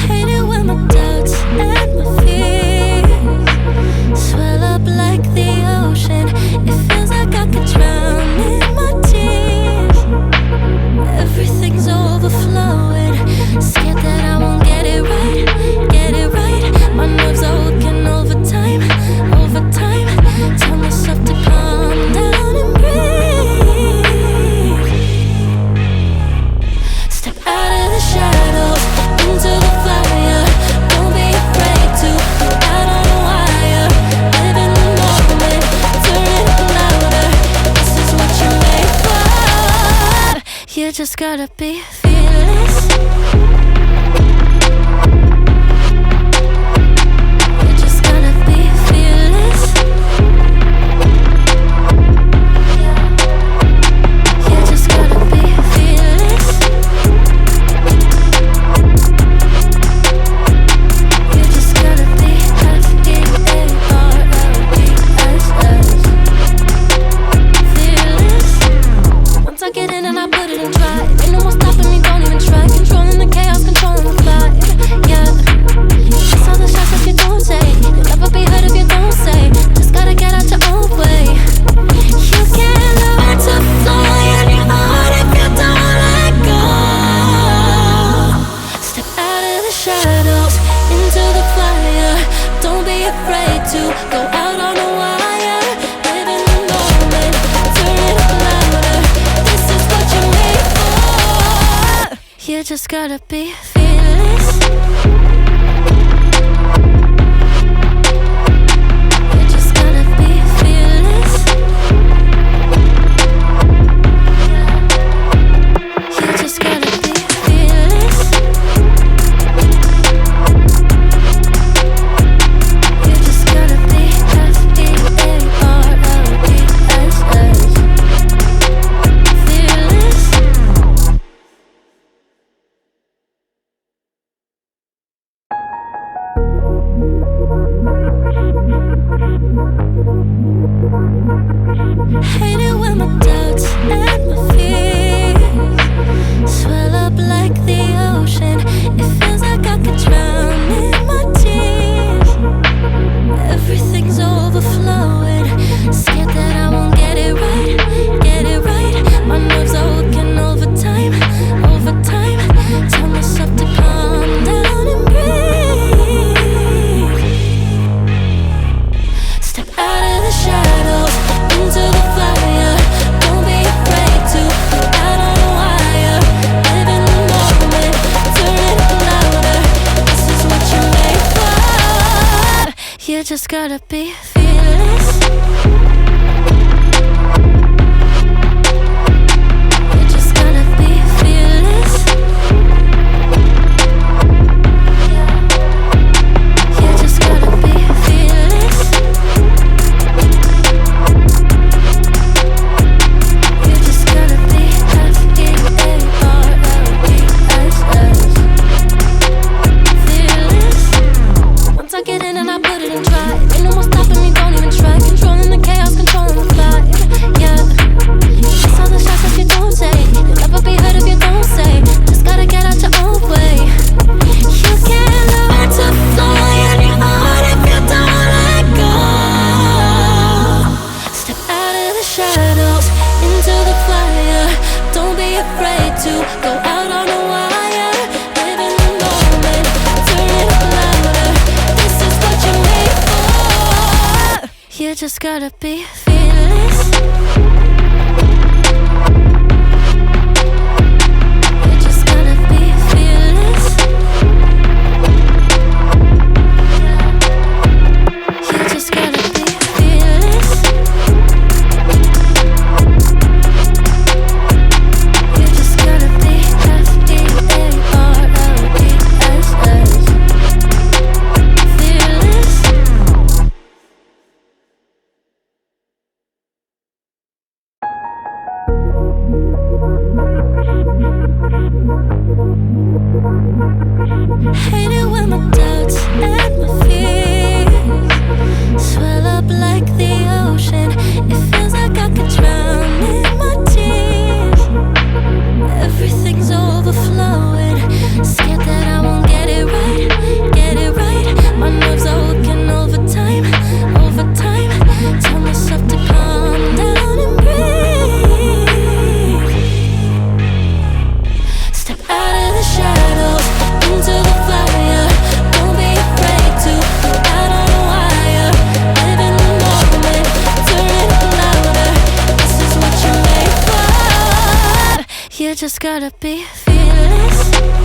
Hate it when my doubts and my fears swell up like the ocean. It feels like I could drown in my tears. Everything's overflowing. Scared that I won't get it right, get it right. My nerves are working overtime, overtime. Tell myself to calm down and breathe. Step out of the shadows into the fire. Don't be afraid to go out on a wire. Live in the moment, turn it up louder. This is what you're made for. You just gotta be fearless. You just gotta be fearless. You just gotta be fearless. You just gotta be fearless. Once I get in and I put it in drive, ain't no more stopping me, don't even try. Controlling the chaos, controlling the vibe. Yeah, that's all the shots that you don't take. You'll never be heard if you don't say. Just gotta get out your own way. You can't learn to fly in your heart if you don't let go. Step out of the shadows into the fire. Don't be afraid to go out on a wire. Live in the moment, turn it up louder. This is what you're made for. You just gotta be fearless. You just gotta be fearless. You just gotta be fearless. You just gotta be fearless. Hate it when my doubts and my fears swell up like the ocean. It feels like I could drown in my tears. Everything's overflowing. Scared that I won't get it right, get it right. My nerves are working overtime, overtime. Tell myself to calm down and breathe. Step out of the shadows into the fire. Don't be afraid to go out on a wire. Live in the moment, turn it up louder. This is what you're made for. You just gotta be fearless. You just gotta be fearless. You just gotta be fearless. You just gotta be fearless. Once I get in and I put it in drive, ain't no more stopping me, don't even try. Controlling the chaos, controlling the vibe. Yeah, that's all the shots that you don't take. You'll never be heard if you don't say. Just gotta get out your own way. You can't learn to fly in your heart if you don't let go. Step out of the shadows into the fire. Don't be afraid to go out on a wire. Live in the moment, turn it up louder. This is what you're made for. You just gotta be fearless. You just gotta be fearless. You just gotta be fearless. You just gotta be fearless. Hate it when my doubts and my fears swell up like the ocean. It feels like I could drown in my tears. just gotta be fearless.